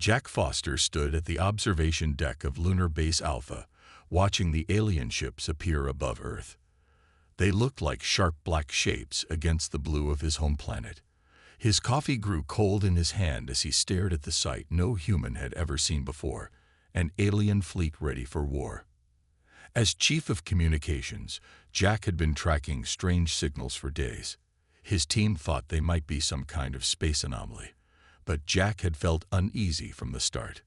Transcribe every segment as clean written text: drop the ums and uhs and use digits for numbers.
Jack Foster stood at the observation deck of Lunar Base Alpha, watching the alien ships appear above Earth. They looked like sharp black shapes against the blue of his home planet. His coffee grew cold in his hand as he stared at the sight no human had ever seen before, an alien fleet ready for war. As Chief of Communications, Jack had been tracking strange signals for days. His team thought they might be some kind of space anomaly, but Jack had felt uneasy from the start.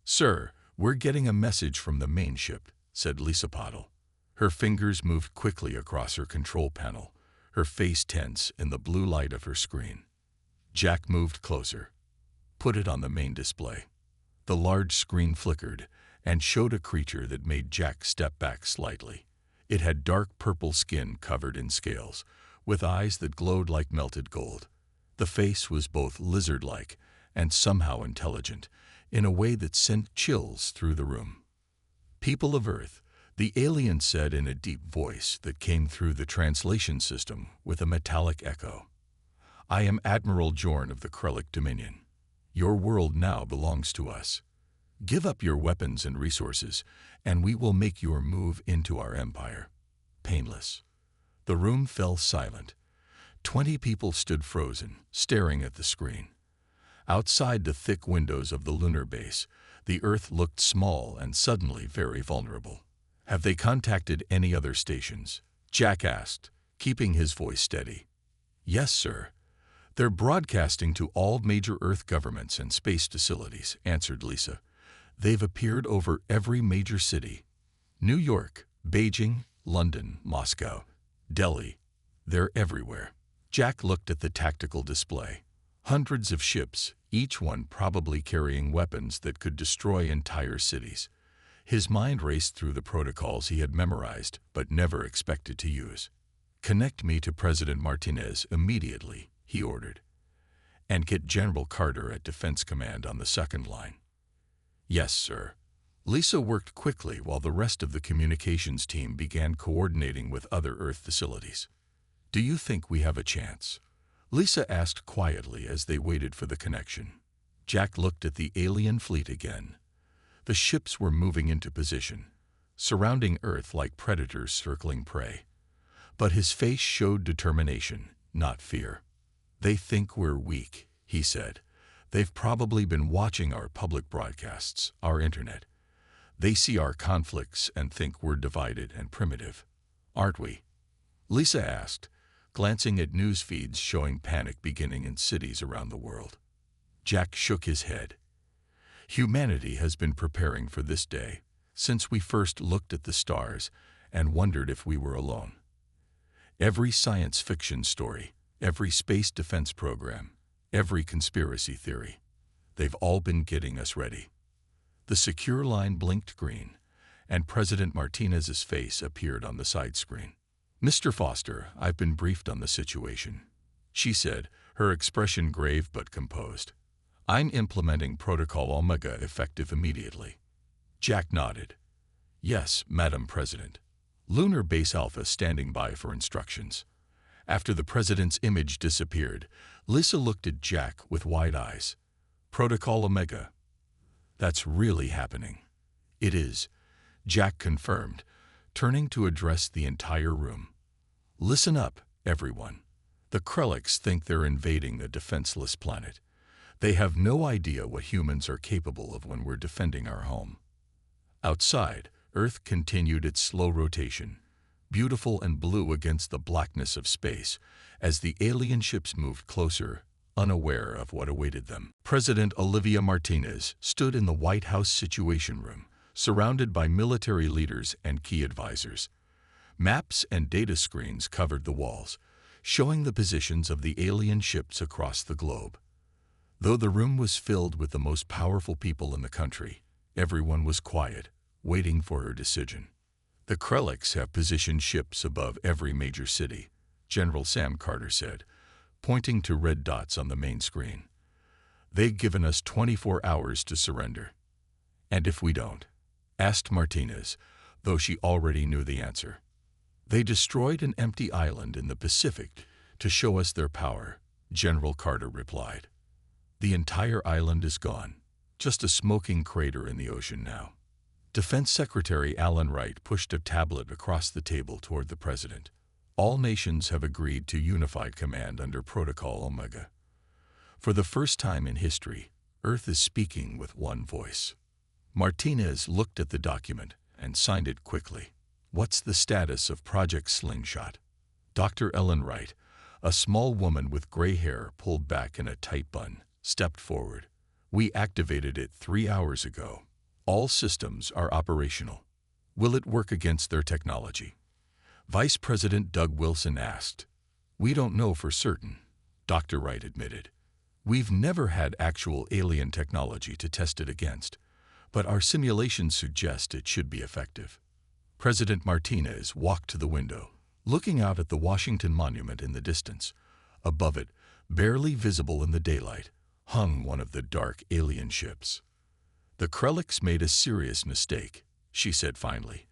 "Sir, we're getting a message from the main ship," said Lisa Pottle. Her fingers moved quickly across her control panel, her face tense in the blue light of her screen. Jack moved closer. "Put it on the main display." The large screen flickered and showed a creature that made Jack step back slightly. It had dark purple skin covered in scales, with eyes that glowed like melted gold. The face was both lizard-like and somehow intelligent, in a way that sent chills through the room. "People of Earth," the alien said in a deep voice that came through the translation system with a metallic echo. "I am Admiral Jorn of the Krellic Dominion. Your world now belongs to us. Give up your weapons and resources, and we will make your move into our empire painless." The room fell silent. 20 people stood frozen, staring at the screen. Outside the thick windows of the lunar base, the Earth looked small and suddenly very vulnerable. "Have they contacted any other stations?" Jack asked, keeping his voice steady. "Yes, sir. They're broadcasting to all major Earth governments and space facilities," answered Lisa. "They've appeared over every major city. New York, Beijing, London, Moscow, Delhi. They're everywhere." Jack looked at the tactical display. Hundreds of ships, each one probably carrying weapons that could destroy entire cities. His mind raced through the protocols he had memorized but never expected to use. "Connect me to President Martinez immediately," he ordered. "And get General Carter at Defense Command on the second line." "Yes, sir." Lisa worked quickly while the rest of the communications team began coordinating with other Earth facilities. "Do you think we have a chance?" Lisa asked quietly as they waited for the connection. Jack looked at the alien fleet again. The ships were moving into position, surrounding Earth like predators circling prey. But his face showed determination, not fear. "They think we're weak," he said. "They've probably been watching our public broadcasts, our internet. They see our conflicts and think we're divided and primitive. Aren't we?" Lisa asked, glancing at news feeds showing panic beginning in cities around the world. Jack shook his head. "Humanity has been preparing for this day since we first looked at the stars and wondered if we were alone. Every science fiction story, every space defense program, every conspiracy theory, they've all been getting us ready." The secure line blinked green, and President Martinez's face appeared on the side screen. "Mr. Foster, I've been briefed on the situation," she said, her expression grave but composed. "I'm implementing Protocol Omega effective immediately." Jack nodded. "Yes, Madam President. Lunar Base Alpha standing by for instructions." After the president's image disappeared, Lisa looked at Jack with wide eyes. "Protocol Omega. That's really happening." "It is," Jack confirmed, turning to address the entire room. "Listen up, everyone. The Krellics think they're invading a defenseless planet. They have no idea what humans are capable of when we're defending our home." Outside, Earth continued its slow rotation, beautiful and blue against the blackness of space, as the alien ships moved closer, unaware of what awaited them. President Olivia Martinez stood in the White House Situation Room, surrounded by military leaders and key advisors. Maps and data screens covered the walls, showing the positions of the alien ships across the globe. Though the room was filled with the most powerful people in the country, everyone was quiet, waiting for her decision. "The Krellics have positioned ships above every major city," General Sam Carter said, pointing to red dots on the main screen. "They've given us 24 hours to surrender." "And if we don't?" asked Martinez, though she already knew the answer. "They destroyed an empty island in the Pacific to show us their power," General Carter replied. "The entire island is gone. just a smoking crater in the ocean now. Defense Secretary Alan Wright pushed a tablet across the table toward the president. All nations have agreed to unified command under Protocol Omega. For the first time in history, Earth is speaking with one voice. Martinez looked at the document and signed it quickly. What's the status of Project Slingshot? Dr. Ellen Wright, a small woman with gray hair pulled back in a tight bun, stepped forward. We activated it 3 hours ago. All systems are operational. Will it work against their technology? Vice President Doug Wilson asked. We don't know for certain, Dr. Wright admitted. We've never had actual alien technology to test it against, but our simulations suggest it should be effective. President Martinez walked to the window, looking out at the Washington Monument in the distance. Above it, barely visible in the daylight, hung one of the dark alien ships. The Krelliks made a serious mistake, she said finally,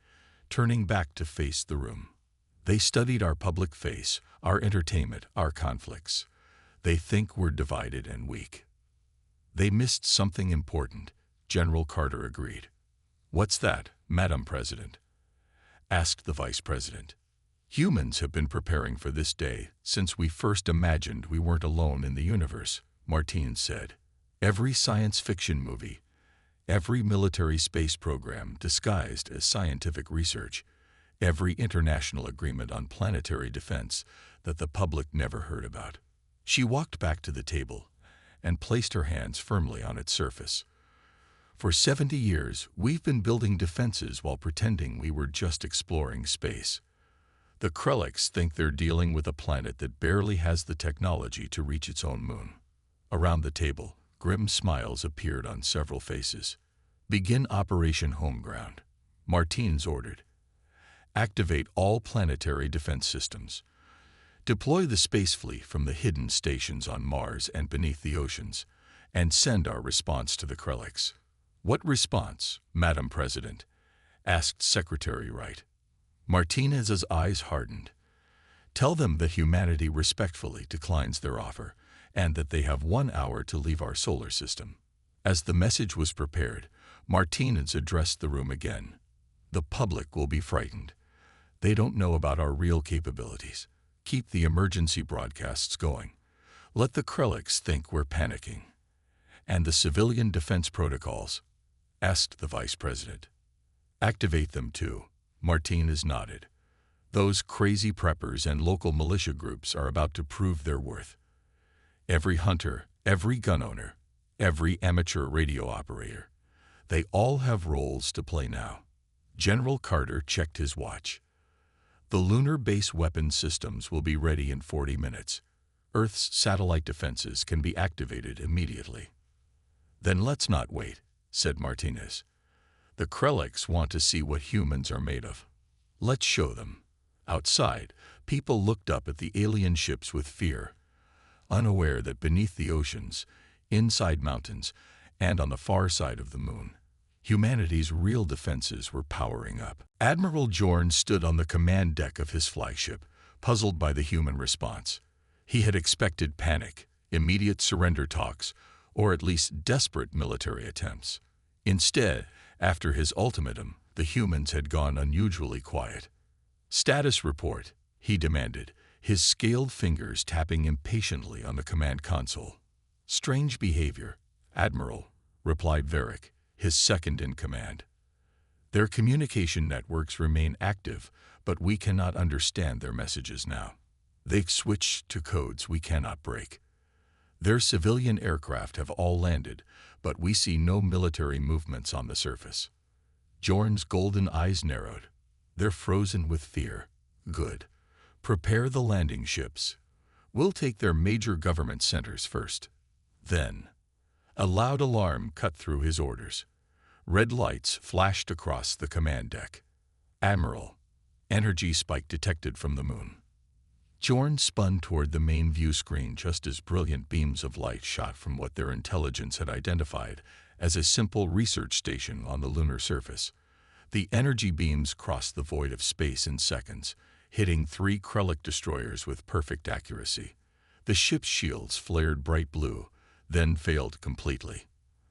turning back to face the room. They studied our public face, our entertainment, our conflicts. They think we're divided and weak. They missed something important, General Carter agreed. What's that, Madam President? Asked the Vice President. Humans have been preparing for this day since we first imagined we weren't alone in the universe, Martinez said. Every science fiction movie, every military space program disguised as scientific research, every international agreement on planetary defense that the public never heard about. She walked back to the table and placed her hands firmly on its surface. For 70 years, we've been building defenses while pretending we were just exploring space. The Krelliks think they're dealing with a planet that barely has the technology to reach its own moon. Around the table, grim smiles appeared on several faces. Begin Operation Homeground, Martinez ordered. Activate all planetary defense systems. Deploy the space fleet from the hidden stations on Mars and beneath the oceans, and send our response to the Krelliks. What response, Madam President? Asked Secretary Wright. Martinez's eyes hardened. Tell them that humanity respectfully declines their offer, and that they have 1 hour to leave our solar system. As the message was prepared, Martinez addressed the room again. The public will be frightened. They don't know about our real capabilities. Keep the emergency broadcasts going. Let the Krelliks think we're panicking. And the civilian defense protocols? Asked the Vice President. Activate them too, Martinez nodded. Those crazy preppers and local militia groups are about to prove their worth. Every hunter, every gun owner, every amateur radio operator, they all have roles to play now. General Carter checked his watch. The lunar base weapon systems will be ready in 40 minutes. Earth's satellite defenses can be activated immediately. Then let's not wait, said Martinez. The Krelliks want to see what humans are made of. Let's show them. Outside, people looked up at the alien ships with fear, unaware that beneath the oceans, inside mountains, and on the far side of the moon, humanity's real defenses were powering up. Admiral Jorn stood on the command deck of his flagship, puzzled by the human response. He had expected panic, immediate surrender talks, or at least desperate military attempts. Instead, after his ultimatum, the humans had gone unusually quiet. Status report, he demanded, his scaled fingers tapping impatiently on the command console. Strange behavior, Admiral, replied Varric, his second in command. Their communication networks remain active, but we cannot understand their messages now. They've switched to codes we cannot break. Their civilian aircraft have all landed, but we see no military movements on the surface. Jorn's golden eyes narrowed. They're frozen with fear. Good. Prepare the landing ships. We'll take their major government centers first. Then, a loud alarm cut through his orders. Red lights flashed across the command deck. Admiral, energy spike detected from the moon. Jorn spun toward the main view screen just as brilliant beams of light shot from what their intelligence had identified as a simple research station on the lunar surface. The energy beams crossed the void of space in seconds, hitting 3 Krellik destroyers with perfect accuracy. The ship's shields flared bright blue, then failed completely.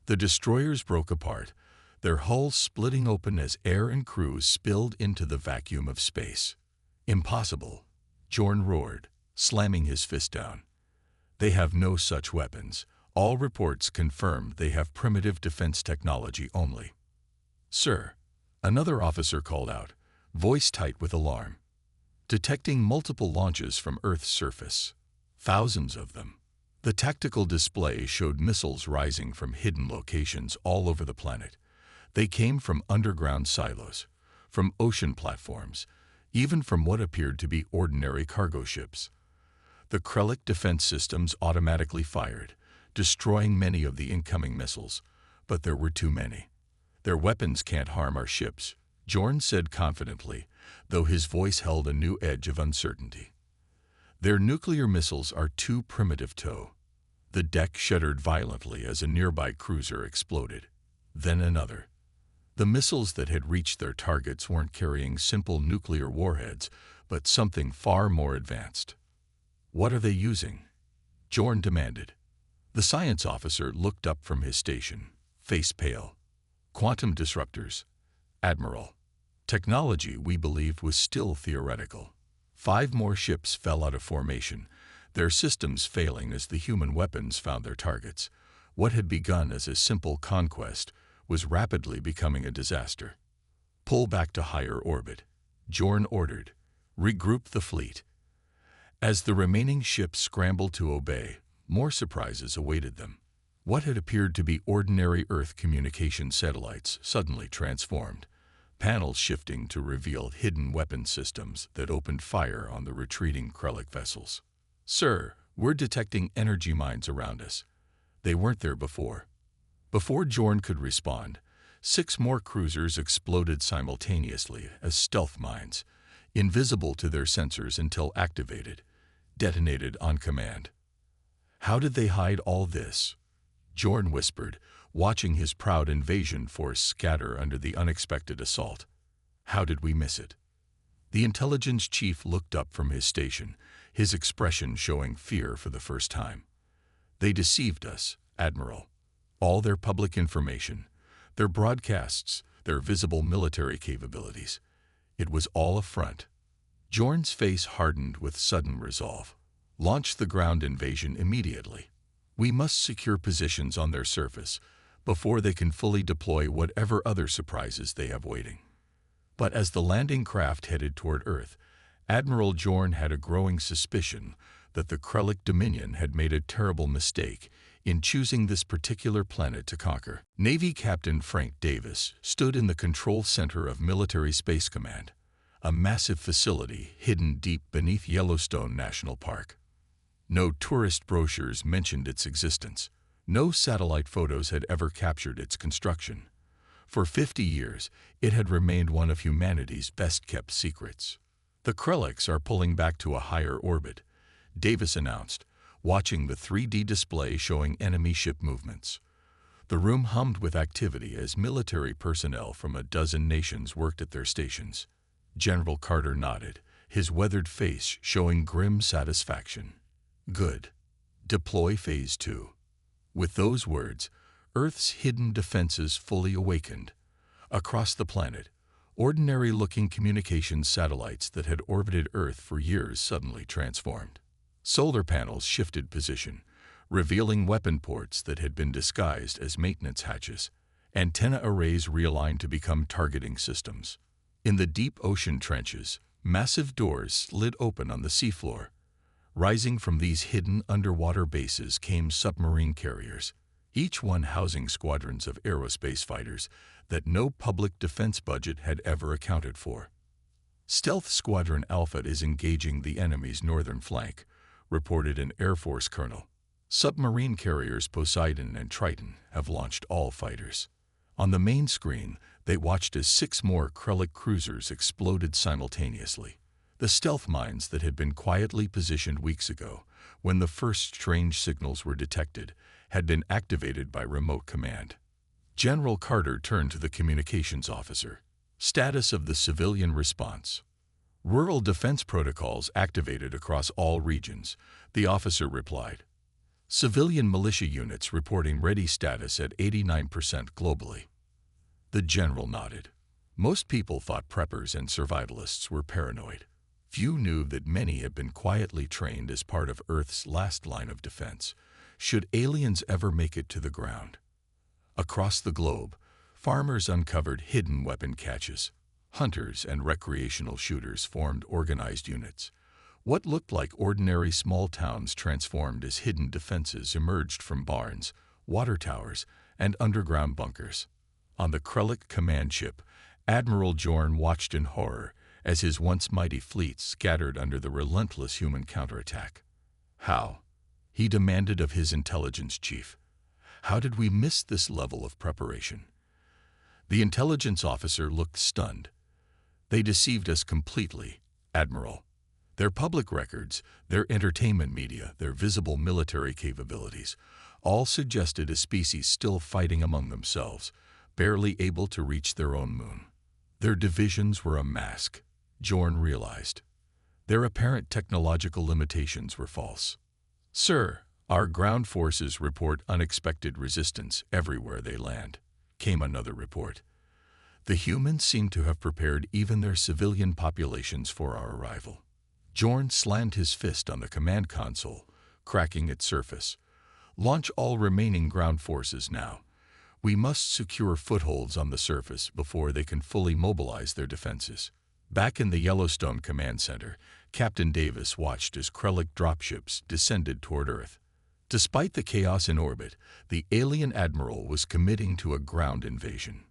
The destroyers broke apart, their hulls splitting open as air and crews spilled into the vacuum of space. "Impossible," Jorn roared, slamming his fist down. "They have no such weapons. All reports confirm they have primitive defense technology only." "Sir," another officer called out, voice tight with alarm. "Detecting multiple launches from Earth's surface. Thousands of them." The tactical display showed missiles rising from hidden locations all over the planet. They came from underground silos, from ocean platforms, even from what appeared to be ordinary cargo ships. The Krellic defense systems automatically fired, destroying many of the incoming missiles, but there were too many. "Their weapons can't harm our ships," Jorn said confidently, though his voice held a new edge of uncertainty. "Their nuclear missiles are too primitive to." The deck shuddered violently as a nearby cruiser exploded. Then another. The missiles that had reached their targets weren't carrying simple nuclear warheads, but something far more advanced. "What are they using?" Jorn demanded. The science officer looked up from his station, face pale. "Quantum disruptors, Admiral. Technology we believed was still theoretical." 5 more ships fell out of formation, their systems failing as the human weapons found their targets. What had begun as a simple conquest was rapidly becoming a disaster. "Pull back to higher orbit," Jorn ordered. "Regroup the fleet." As the remaining ships scrambled to obey, more surprises awaited them. What had appeared to be ordinary Earth communication satellites suddenly transformed, panels shifting to reveal hidden weapon systems that opened fire on the retreating Krellic vessels. "Sir, we're detecting energy mines around us. They weren't there before." Before Jorn could respond, 6 more cruisers exploded simultaneously as stealth mines, invisible to their sensors until activated, detonated on command. "How did they hide all this?" Jorn whispered, watching his proud invasion force scatter under the unexpected assault. "How did we miss it?" The intelligence chief looked up from his station, his expression showing fear for the first time. "They deceived us, Admiral. All their public information, their broadcasts, their visible military capabilities. It was all a front." Jorn's face hardened with sudden resolve. "Launch the ground invasion immediately. We must secure positions on their surface before they can fully deploy whatever other surprises they have waiting." But as the landing craft headed toward Earth, Admiral Jorn had a growing suspicion that the Krellic Dominion had made a terrible mistake in choosing this particular planet to conquer. Navy Captain Frank Davis stood in the control center of Military Space Command, a massive facility hidden deep beneath Yellowstone National Park. No tourist brochures mentioned its existence. No satellite photos had ever captured its construction. For 50 years, it had remained one of humanity's best-kept secrets. "The Krellics are pulling back to a higher orbit," Davis announced, watching the 3D display showing enemy ship movements. The room hummed with activity as military personnel from a dozen nations worked at their stations. General Carter nodded, his weathered face showing grim satisfaction. "Good. Deploy Phase 2. With those words, Earth's hidden defenses fully awakened. Across the planet, ordinary-looking communications satellites that had orbited Earth for years suddenly transformed. Solar panels shifted position, revealing weapon ports that had been disguised as maintenance hatches. Antenna arrays realigned to become targeting systems. In the deep ocean trenches, massive doors slid open on the seafloor. Rising from these hidden underwater bases came submarine carriers, each one housing squadrons of aerospace fighters that no public defense budget had ever accounted for. "Stealth Squadron Alpha is engaging the enemy's northern flank," reported an Air Force colonel. "Submarine carriers Poseidon and Triton have launched all fighters." On the main screen, they watched as 6 more Krellic cruisers exploded simultaneously. The stealth mines that had been quietly positioned weeks ago, when the first strange signals were detected, had been activated by remote command. General Carter turned to the communications officer. "Status of the civilian response." "Rural defense protocols activated across all regions," the officer replied. Civilian militia units reporting ready status at 89% globally. The general nodded. Most people thought preppers and survivalists were paranoid. Few knew that many had been quietly trained as part of Earth's last line of defense, should aliens ever make it to the ground. Across the globe, farmers uncovered hidden weapon caches. Hunters and recreational shooters formed organized units. What looked like ordinary small towns transformed as hidden defenses emerged from barns, water towers, and underground bunkers. On the Krellick command ship, Admiral Jorn watched in horror as his once mighty fleet scattered under the relentless human counterattack. How? He demanded of his intelligence chief. How did we miss this level of preparation? The intelligence officer looked stunned. They deceived us completely, Admiral. Their public records, their entertainment media, their visible military capabilities, all suggested a species still fighting among themselves, barely able to reach their own moon. Their divisions were a mask, Jorn realized. Their apparent technological limitations were false. Sir, our ground forces report unexpected resistance everywhere they land, came another report. The humans seem to have prepared even their civilian populations for our arrival. Jorn slammed his fist on the command console, cracking its surface. Launch all remaining ground forces now. We must secure footholds on the surface before they can fully mobilize their defenses. Back in the Yellowstone Command Center, Captain Davis watched as Krellick dropships descended toward Earth. Despite the chaos in orbit, the alien admiral was committing to a ground invasion.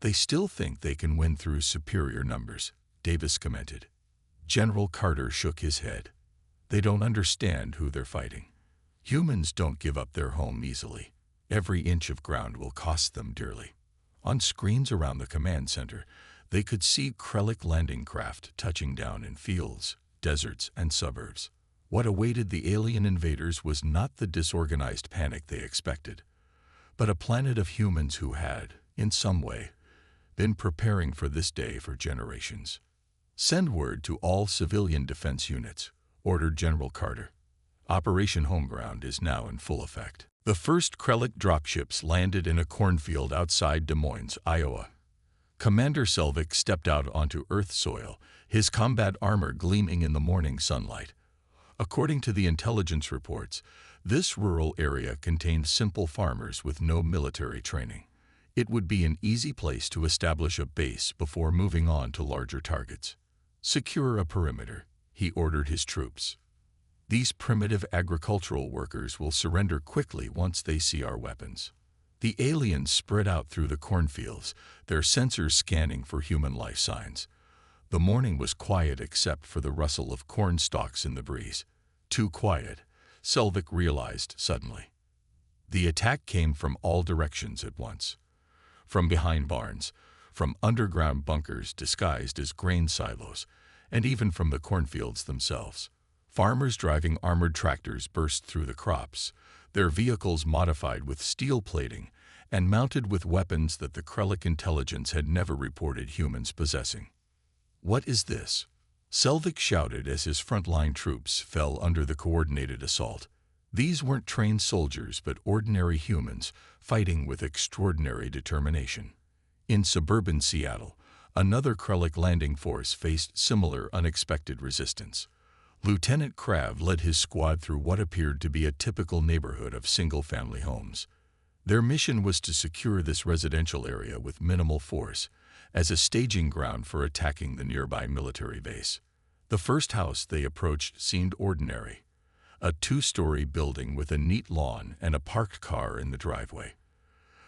They still think they can win through superior numbers, Davis commented. General Carter shook his head. They don't understand who they're fighting. Humans don't give up their home easily. Every inch of ground will cost them dearly. On screens around the command center, they could see Krellick landing craft touching down in fields, deserts, and suburbs. What awaited the alien invaders was not the disorganized panic they expected, but a planet of humans who had, in some way, been preparing for this day for generations. Send word to all civilian defense units, ordered General Carter. Operation Homeground is now in full effect. The first Krellick dropships landed in a cornfield outside Des Moines, Iowa. Commander Selvig stepped out onto Earth soil, his combat armor gleaming in the morning sunlight. According to the intelligence reports, this rural area contained simple farmers with no military training. It would be an easy place to establish a base before moving on to larger targets. Secure a perimeter, he ordered his troops. These primitive agricultural workers will surrender quickly once they see our weapons. The aliens spread out through the cornfields, their sensors scanning for human life signs. The morning was quiet except for the rustle of corn stalks in the breeze. Too quiet, Selvig realized suddenly. The attack came from all directions at once. From behind barns, from underground bunkers disguised as grain silos, and even from the cornfields themselves. Farmers driving armored tractors burst through the crops, their vehicles modified with steel plating and mounted with weapons that the Krellick intelligence had never reported humans possessing. What is this? Selvig shouted as his frontline troops fell under the coordinated assault. These weren't trained soldiers but ordinary humans fighting with extraordinary determination. In suburban Seattle, another Krellick landing force faced similar unexpected resistance. Lieutenant Krav led his squad through what appeared to be a typical neighborhood of single-family homes. Their mission was to secure this residential area with minimal force as a staging ground for attacking the nearby military base. The first house they approached seemed ordinary, a two-story building with a neat lawn and a parked car in the driveway.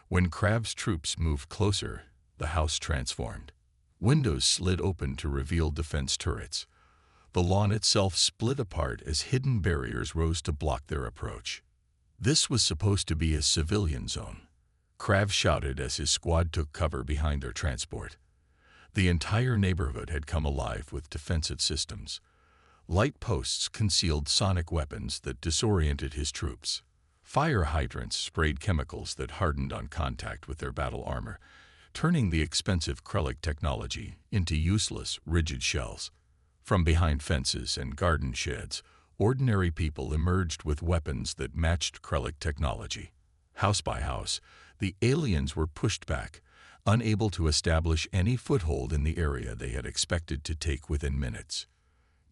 When Krav's troops moved closer, the house transformed. Windows slid open to reveal defense turrets. The lawn itself split apart as hidden barriers rose to block their approach. This was supposed to be a civilian zone. Krav shouted as his squad took cover behind their transport. The entire neighborhood had come alive with defensive systems. Light posts concealed sonic weapons that disoriented his troops. Fire hydrants sprayed chemicals that hardened on contact with their battle armor, turning the expensive Krellick technology into useless, rigid shells. From behind fences and garden sheds, ordinary people emerged with weapons that matched Krellic technology. House by house, the aliens were pushed back, unable to establish any foothold in the area they had expected to take within minutes.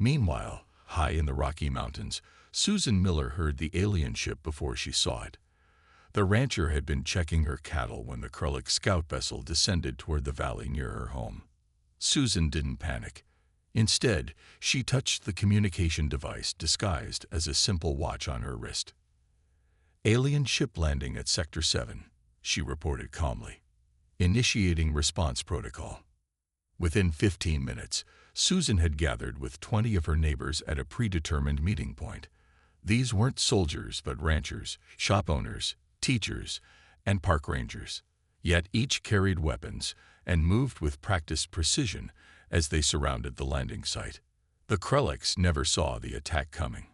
Meanwhile, high in the Rocky Mountains, Susan Miller heard the alien ship before she saw it. The rancher had been checking her cattle when the Krellic scout vessel descended toward the valley near her home. Susan didn't panic. Instead, she touched the communication device disguised as a simple watch on her wrist. "Alien ship landing at Sector 7, she reported calmly. "Initiating response protocol." Within 15 minutes, Susan had gathered with 20 of her neighbors at a predetermined meeting point. These weren't soldiers but ranchers, shop owners, teachers, and park rangers. Yet each carried weapons and moved with practiced precision as they surrounded the landing site. The Krellics never saw the attack coming.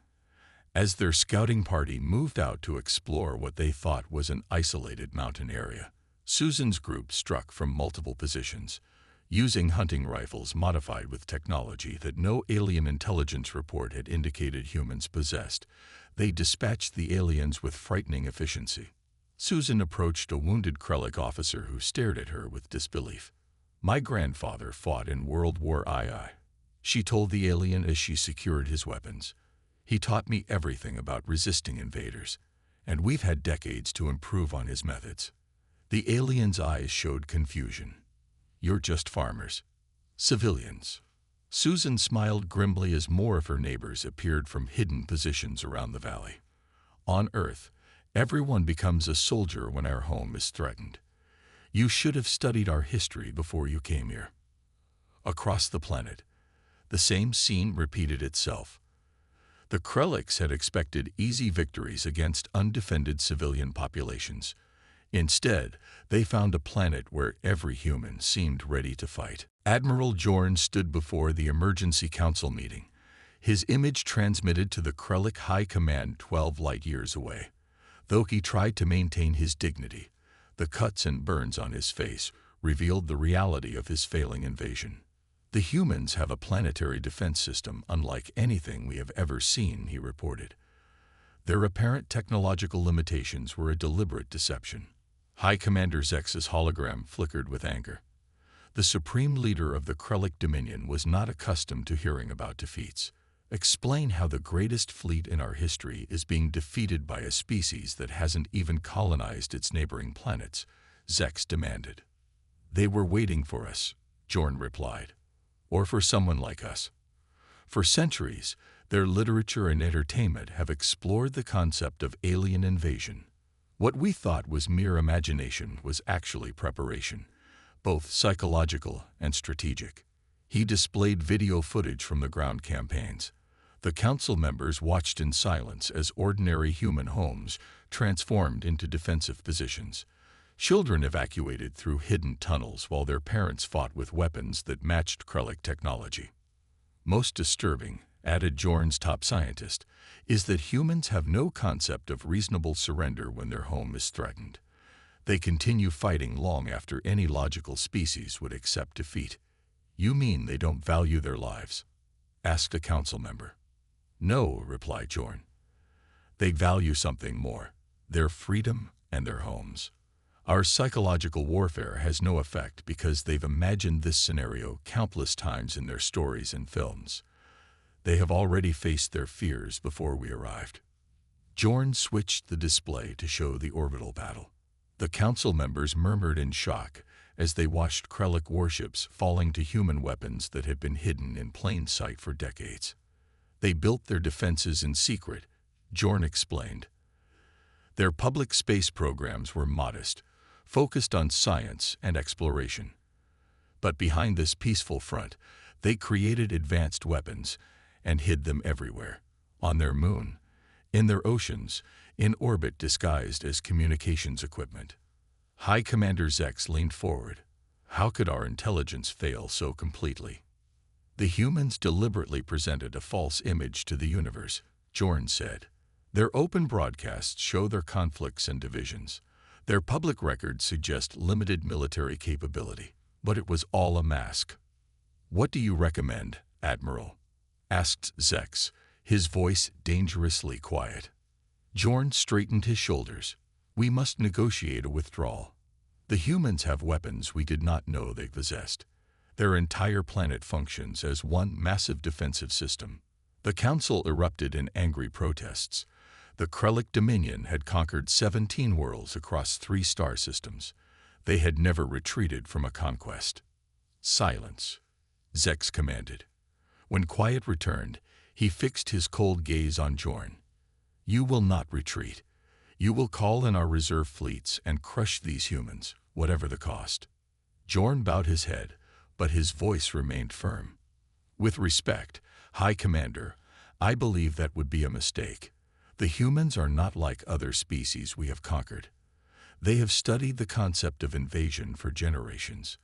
As their scouting party moved out to explore what they thought was an isolated mountain area, Susan's group struck from multiple positions. Using hunting rifles modified with technology that no alien intelligence report had indicated humans possessed, they dispatched the aliens with frightening efficiency. Susan approached a wounded Krellic officer who stared at her with disbelief. "My grandfather fought in World War II," she told the alien as she secured his weapons. "He taught me everything about resisting invaders, and we've had decades to improve on his methods." The alien's eyes showed confusion. "You're just farmers. Civilians." Susan smiled grimly as more of her neighbors appeared from hidden positions around the valley. "On Earth, everyone becomes a soldier when our home is threatened. You should have studied our history before you came here." Across the planet, the same scene repeated itself. The Krellics had expected easy victories against undefended civilian populations. Instead, they found a planet where every human seemed ready to fight. Admiral Jorn stood before the emergency council meeting, his image transmitted to the Krellic High Command 12 light-years away. Though he tried to maintain his dignity, the cuts and burns on his face revealed the reality of his failing invasion. "The humans have a planetary defense system unlike anything we have ever seen," he reported. Their apparent technological limitations were a deliberate deception. High Commander Zex's hologram flickered with anger. The supreme leader of the Krellic Dominion was not accustomed to hearing about defeats. "Explain how the greatest fleet in our history is being defeated by a species that hasn't even colonized its neighboring planets," Zex demanded. "They were waiting for us," Jorn replied. "Or for someone like us. For centuries, their literature and entertainment have explored the concept of alien invasion. What we thought was mere imagination was actually preparation, both psychological and strategic." He displayed video footage from the ground campaigns. The council members watched in silence as ordinary human homes transformed into defensive positions. Children evacuated through hidden tunnels while their parents fought with weapons that matched Krellic technology. "Most disturbing," added Jorn's top scientist, "is that humans have no concept of reasonable surrender when their home is threatened. They continue fighting long after any logical species would accept defeat." "You mean they don't value their lives?" asked a council member. "No," replied Jorn. "They value something more: their freedom and their homes. Our psychological warfare has no effect because they've imagined this scenario countless times in their stories and films. They have already faced their fears before we arrived." Jorn switched the display to show the orbital battle. The council members murmured in shock as they watched Krellic warships falling to human weapons that had been hidden in plain sight for decades. "They built their defenses in secret," Jorn explained. "Their public space programs were modest, focused on science and exploration. But behind this peaceful front, they created advanced weapons and hid them everywhere: on their moon, in their oceans, in orbit disguised as communications equipment." High Commander Zex leaned forward. "How could our intelligence fail so completely?" "The humans deliberately presented a false image to the universe," Jorn said. "Their open broadcasts show their conflicts and divisions. Their public records suggest limited military capability, but it was all a mask." "What do you recommend, Admiral?" asked Zex, his voice dangerously quiet. Jorn straightened his shoulders. We must negotiate a withdrawal. The humans have weapons we did not know they possessed. Their entire planet functions as one massive defensive system. The Council erupted in angry protests. The Krellic Dominion had conquered 17 worlds across 3 star systems. They had never retreated from a conquest. Silence, Zex commanded. When quiet returned, he fixed his cold gaze on Jorn. You will not retreat. You will call in our reserve fleets and crush these humans, whatever the cost. Jorn bowed his head, but his voice remained firm. With respect, High Commander, I believe that would be a mistake. The humans are not like other species we have conquered. They have studied the concept of invasion for generations.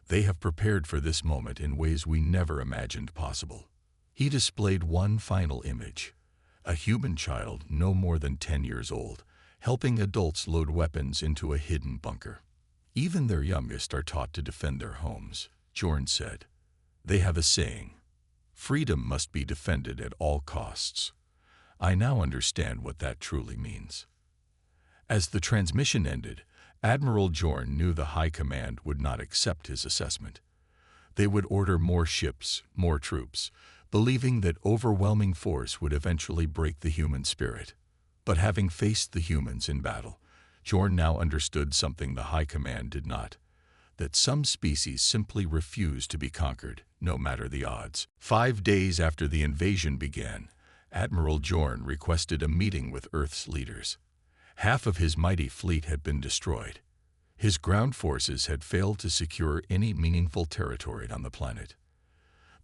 They have prepared for this moment in ways we never imagined possible. He displayed one final image. A human child no more than 10 years old, helping adults load weapons into a hidden bunker. Even their youngest are taught to defend their homes, Jorn said. They have a saying, freedom must be defended at all costs. I now understand what that truly means. As the transmission ended, Admiral Jorn knew the High Command would not accept his assessment. They would order more ships, more troops, believing that overwhelming force would eventually break the human spirit. But having faced the humans in battle, Jorn now understood something the High Command did not, that some species simply refuse to be conquered, no matter the odds. 5 days after the invasion began, Admiral Jorn requested a meeting with Earth's leaders. Half of his mighty fleet had been destroyed. His ground forces had failed to secure any meaningful territory on the planet.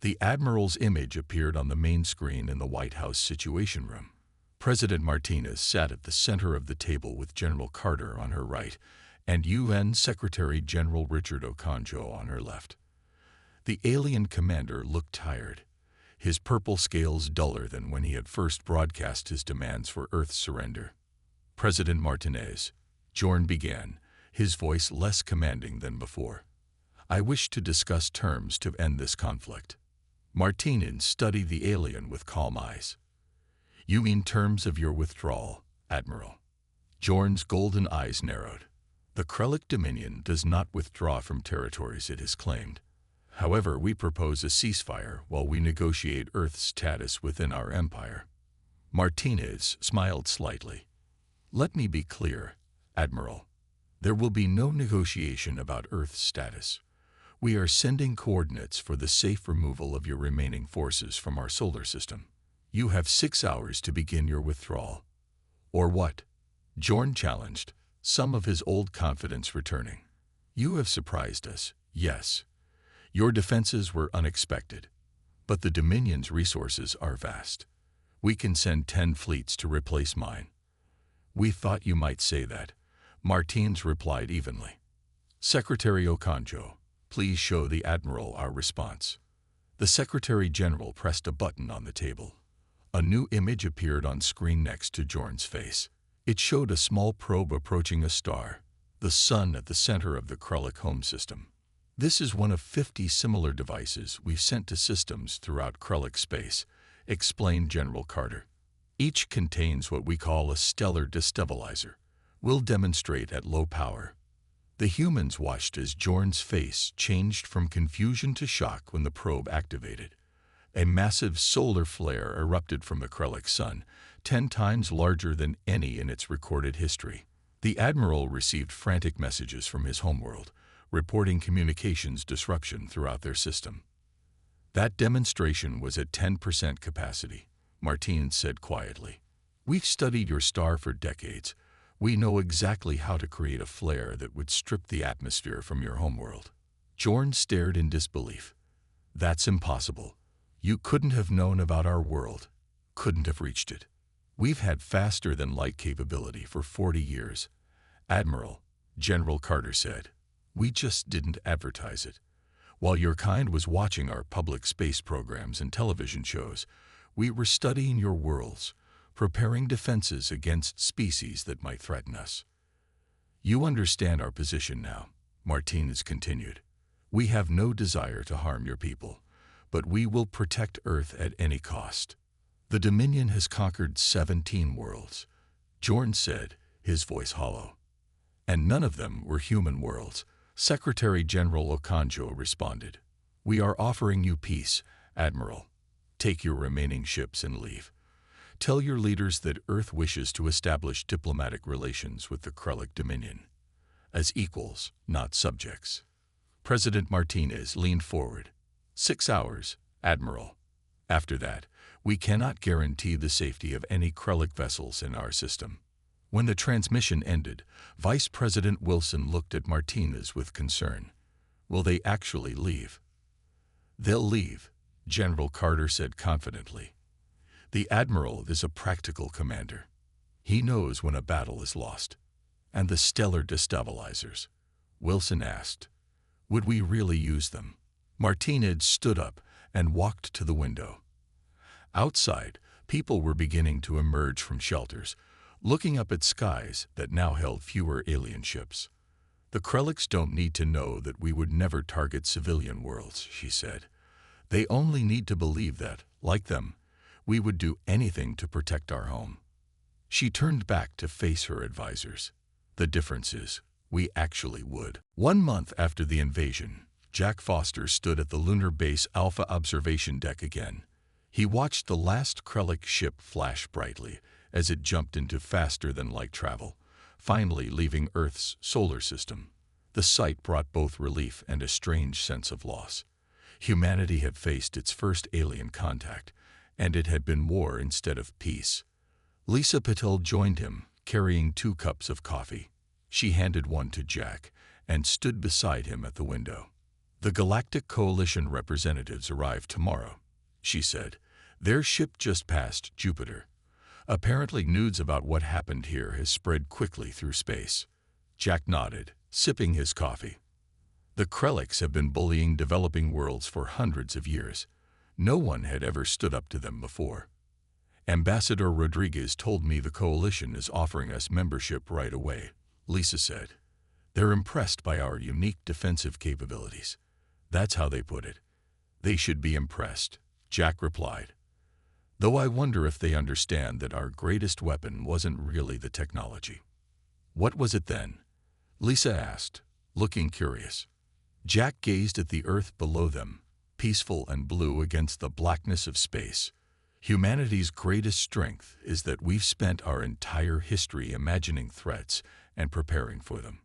The Admiral's image appeared on the main screen in the White House Situation Room. President Martinez sat at the center of the table with General Carter on her right and UN Secretary General Richard Okonjo on her left. The alien commander looked tired, his purple scales duller than when he had first broadcast his demands for Earth's surrender. President Martinez, Jorn began, his voice less commanding than before. I wish to discuss terms to end this conflict. Martinez studied the alien with calm eyes. You mean terms of your withdrawal, Admiral? Jorn's golden eyes narrowed. The Krellic Dominion does not withdraw from territories it has claimed. However, we propose a ceasefire while we negotiate Earth's status within our empire. Martinez smiled slightly. Let me be clear, Admiral. There will be no negotiation about Earth's status. We are sending coordinates for the safe removal of your remaining forces from our solar system. You have 6 hours to begin your withdrawal. Or what? Jorn challenged, some of his old confidence returning. You have surprised us, yes. Your defenses were unexpected. But the Dominion's resources are vast. We can send 10 fleets to replace mine. We thought you might say that, Martinez replied evenly. Secretary Okonjo, please show the Admiral our response. The Secretary General pressed a button on the table. A new image appeared on screen next to Jorn's face. It showed a small probe approaching a star, the sun at the center of the Krellic home system. This is one of 50 similar devices we've sent to systems throughout Krellic space, explained General Carter. Each contains what we call a stellar destabilizer. We'll demonstrate at low power. The humans watched as Jorn's face changed from confusion to shock when the probe activated. A massive solar flare erupted from the Krellic sun, 10 times larger than any in its recorded history. The Admiral received frantic messages from his homeworld, reporting communications disruption throughout their system. That demonstration was at 10% capacity, Martinez said quietly. We've studied your star for decades. We know exactly how to create a flare that would strip the atmosphere from your homeworld. Jorn stared in disbelief. That's impossible. You couldn't have known about our world, couldn't have reached it. We've had faster-than-light capability for 40 years. Admiral, General Carter said. We just didn't advertise it. While your kind was watching our public space programs and television shows, we were studying your worlds, preparing defenses against species that might threaten us. You understand our position now, Martinez continued. We have no desire to harm your people, but we will protect Earth at any cost. The Dominion has conquered 17 worlds, Jorn said, his voice hollow. And none of them were human worlds, Secretary General Okonjo responded. We are offering you peace, Admiral. Take your remaining ships and leave. Tell your leaders that Earth wishes to establish diplomatic relations with the Krellic Dominion. As equals, not subjects. President Martinez leaned forward. 6 hours, Admiral. After that, we cannot guarantee the safety of any Krellic vessels in our system. When the transmission ended, Vice President Wilson looked at Martinez with concern. Will they actually leave? They'll leave, General Carter said confidently. The Admiral is a practical commander. He knows when a battle is lost. And the stellar destabilizers? Wilson asked. Would we really use them? Martinez stood up and walked to the window. Outside, people were beginning to emerge from shelters, looking up at skies that now held fewer alien ships. The Krellics don't need to know that we would never target civilian worlds, she said. They only need to believe that, like them, we would do anything to protect our home. She turned back to face her advisors. The difference is, we actually would. 1 month after the invasion, Jack Foster stood at the lunar base Alpha observation deck again. He watched the last Krellic ship flash brightly as it jumped into faster-than-light travel, finally leaving Earth's solar system. The sight brought both relief and a strange sense of loss. Humanity had faced its first alien contact, and it had been war instead of peace. Lisa Patel joined him, carrying 2 cups of coffee. She handed one to Jack and stood beside him at the window. The Galactic Coalition representatives arrive tomorrow, she said. Their ship just passed Jupiter. Apparently news about what happened here has spread quickly through space. Jack nodded, sipping his coffee. The Krellics have been bullying developing worlds for hundreds of years. No one had ever stood up to them before. Ambassador Rodriguez told me the coalition is offering us membership right away, Lisa said. They're impressed by our unique defensive capabilities. That's how they put it. They should be impressed, Jack replied. Though I wonder if they understand that our greatest weapon wasn't really the technology. What was it then? Lisa asked, looking curious. Jack gazed at the Earth below them, peaceful and blue against the blackness of space. Humanity's greatest strength is that we've spent our entire history imagining threats and preparing for them.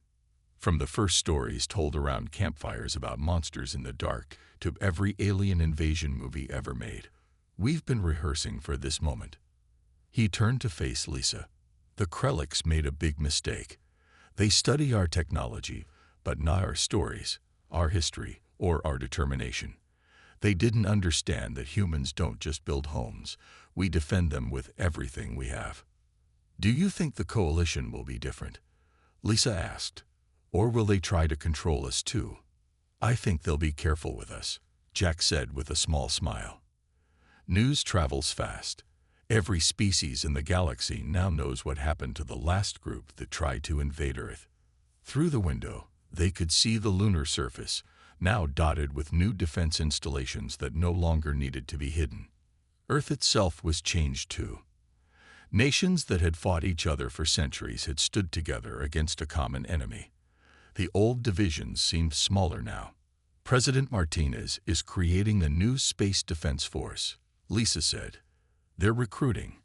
From the first stories told around campfires about monsters in the dark to every alien invasion movie ever made, we've been rehearsing for this moment. He turned to face Lisa. The Krellics made a big mistake. They study our technology, but not our stories, our history, or our determination. They didn't understand that humans don't just build homes, we defend them with everything we have. Do you think the coalition will be different? Lisa asked. Or will they try to control us too? I think they'll be careful with us, Jack said with a small smile. News travels fast. Every species in the galaxy now knows what happened to the last group that tried to invade Earth. Through the window, they could see the lunar surface, now dotted with new defense installations that no longer needed to be hidden. Earth itself was changed too. Nations that had fought each other for centuries had stood together against a common enemy. The old divisions seemed smaller now. President Martinez is creating a new space defense force, Lisa said. They're recruiting.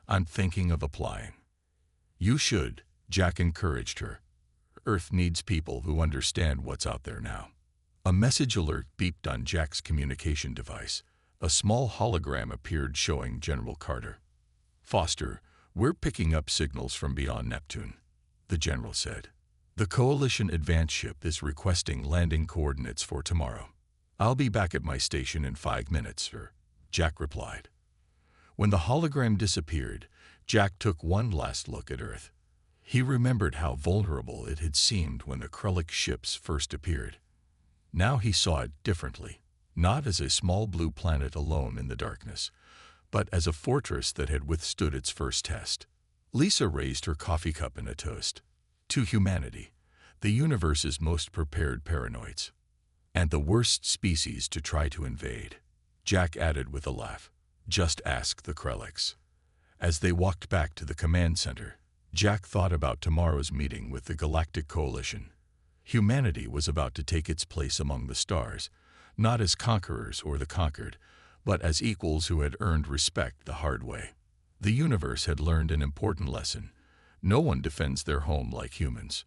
I'm thinking of applying. You should, Jack encouraged her. Earth needs people who understand what's out there now. A message alert beeped on Jack's communication device. A small hologram appeared showing General Carter. Foster, we're picking up signals from beyond Neptune, the general said. The Coalition advance ship is requesting landing coordinates for tomorrow. I'll be back at my station in 5 minutes, sir, Jack replied. When the hologram disappeared, Jack took one last look at Earth. He remembered how vulnerable it had seemed when the Krellic ships first appeared. Now he saw it differently, not as a small blue planet alone in the darkness, but as a fortress that had withstood its first test. Lisa raised her coffee cup in a toast. To humanity, the universe's most prepared paranoids. And the worst species to try to invade, Jack added with a laugh. Just ask the Krelliks. As they walked back to the command center, Jack thought about tomorrow's meeting with the Galactic Coalition. Humanity was about to take its place among the stars, not as conquerors or the conquered, but as equals who had earned respect the hard way. The universe had learned an important lesson. No one defends their home like humans.